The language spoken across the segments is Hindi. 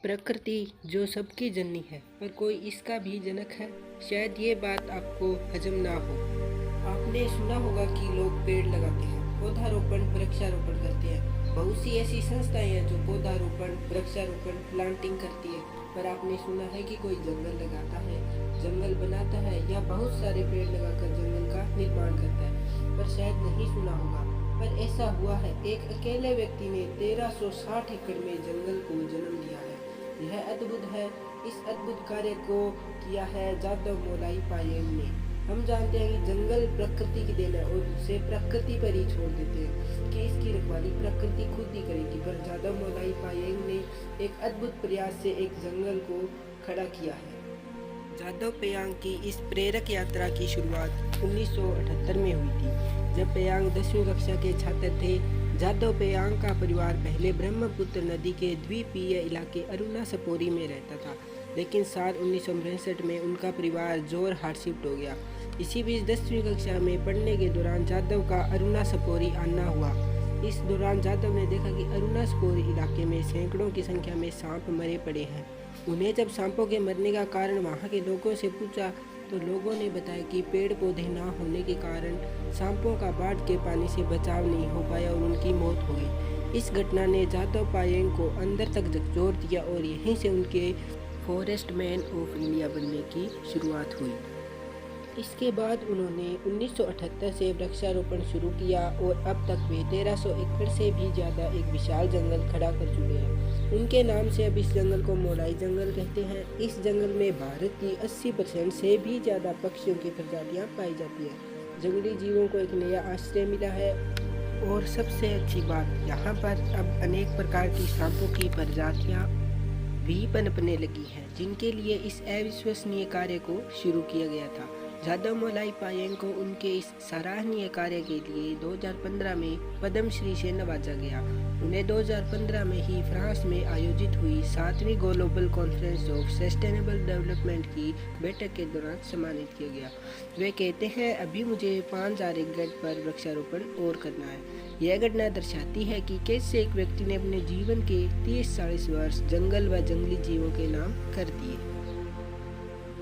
प्रकृति जो सबकी जननी है पर कोई इसका भी जनक है, शायद ये बात आपको हजम ना हो। आपने सुना होगा कि लोग पेड़ लगाते हैं, पौधारोपण वृक्षारोपण करते हैं। बहुत सी ऐसी संस्थाएं हैं जो पौधारोपण वृक्षारोपण प्लांटिंग करती है, पर आपने सुना है कि कोई जंगल लगाता है, जंगल बनाता है या बहुत सारे पेड़ लगाकर जंगल का निर्माण करता है, पर शायद नहीं सुना होगा। पर ऐसा हुआ है, एक अकेले व्यक्ति ने 1360 एकड़ में जंगल को जन्म दिया है। यह अद्भुत है। इस अद्भुत कार्य को किया है जादव मोलाई पायेंग ने। हम जानते हैं कि जंगल प्रकृति की देन है और उसे प्रकृति पर ही छोड़ देते हैं कि इसकी रखवाली प्रकृति खुद ही करेगी, पर जादव मोलाई पायेंग ने एक अद्भुत प्रयास से एक जंगल को खड़ा किया है। जादव पेयांग की इस प्रेरक यात्रा की शुरुआत 1978 में हुई थी, जब पेयांग 10वीं कक्षा के छात्र थे। जादव पेयांग का परिवार पहले ब्रह्मपुत्र नदी के द्वीपीय इलाके अरुणा सपोरी में रहता था, लेकिन साल 1962 में उनका परिवार जोरहाट शिफ्ट हो गया। इसी बीच 10वीं कक्षा में पढ़ने के दौरान जादव का अरुणा सपोरी आना हुआ। इस दौरान जादव ने देखा कि अरुणा सपोरी इलाके में सैकड़ों की संख्या में सांप मरे पड़े हैं। उन्हें जब सांपों के मरने का कारण वहाँ के लोगों से पूछा तो लोगों ने बताया कि पेड़ पौधे ना होने के कारण सांपों का बाढ़ के पानी से बचाव नहीं हो पाया और उनकी मौत हो गई। इस घटना ने जादव पायेंग को अंदर तक झकझोर दिया और यहीं से उनके फॉरेस्ट मैन ऑफ इंडिया बनने की शुरुआत हुई। इसके बाद उन्होंने 1978 से वृक्षारोपण शुरू किया और अब तक वे 1300 एकड़ से भी ज़्यादा एक विशाल जंगल खड़ा कर चुके हैं। उनके नाम से अब इस जंगल को मोलाई जंगल कहते हैं। इस जंगल में भारत की 80% से भी ज़्यादा पक्षियों की प्रजातियां पाई जाती हैं। जंगली जीवों को एक नया आश्रय मिला है और सबसे अच्छी बात, यहाँ पर अब अनेक प्रकार की सांपों की प्रजातियाँ भी पनपने लगी हैं, जिनके लिए इस अविश्वसनीय कार्य को शुरू किया गया था। जादव मोलाई पायेंग को उनके इस सराहनीय कार्य के लिए 2015 में पद्म श्री से नवाजा गया। उन्हें 2015 में ही फ्रांस में आयोजित हुई 7वीं global conference of sustainable development की बैठक के दौरान सम्मानित किया गया। वे कहते हैं, अभी मुझे 5000 एकड़ पर वृक्षारोपण और करना है। यह घटना दर्शाती है कि कैसे एक व्यक्ति ने अपने जीवन के 30-40 वर्ष जंगल व जंगली जीवों के नाम कर दिए।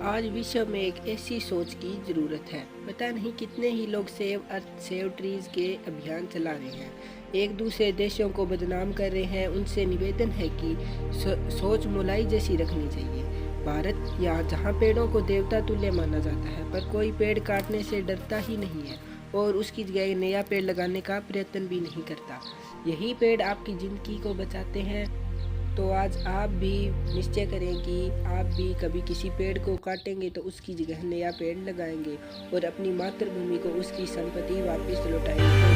आज विश्व में एक ऐसी सोच की ज़रूरत है। पता नहीं कितने ही लोग सेव अर्थ सेव ट्रीज के अभियान चला रहे हैं, एक दूसरे देशों को बदनाम कर रहे हैं। उनसे निवेदन है कि सोच मोलाई जैसी रखनी चाहिए। भारत यहाँ जहाँ पेड़ों को देवता तुल्य माना जाता है, पर कोई पेड़ काटने से डरता ही नहीं है और उसकी जगह नया पेड़ लगाने का प्रयत्न भी नहीं करता। यही पेड़ आपकी ज़िंदगी को बचाते हैं। तो आज आप भी निश्चय करें कि आप भी कभी किसी पेड़ को काटेंगे तो उसकी जगह नया पेड़ लगाएंगे और अपनी मातृभूमि को उसकी संपत्ति वापस लौटाएंगे।